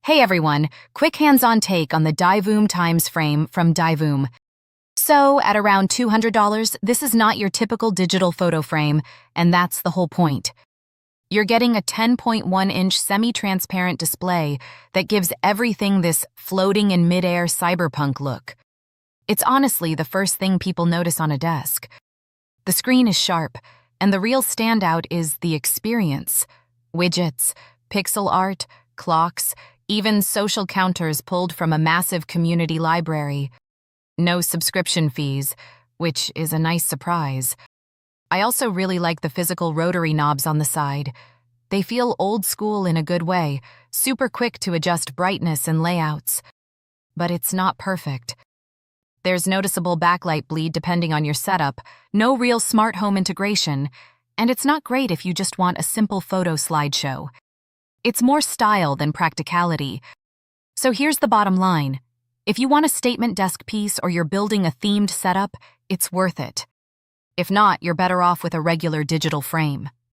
Hey everyone, quick hands-on take on the Divoom Times frame from Divoom. So, at around $200, this is not your typical digital photo frame, and that's the whole point. You're getting a 10.1-inch semi-transparent display that gives everything this floating in mid-air cyberpunk look. It's honestly the first thing people notice on a desk. The screen is sharp, and the real standout is the experience. Widgets, pixel art, clocks, even social counters pulled from a massive community library. No subscription fees, which is a nice surprise. I also really like the physical rotary knobs on the side. They feel old school in a good way, super quick to adjust brightness and layouts. But it's not perfect. There's noticeable backlight bleed depending on your setup, no real smart home integration, and it's not great if you just want a simple photo slideshow. It's more style than practicality. So here's the bottom line. If you want a statement desk piece or you're building a themed setup, it's worth it. If not, you're better off with a regular digital frame.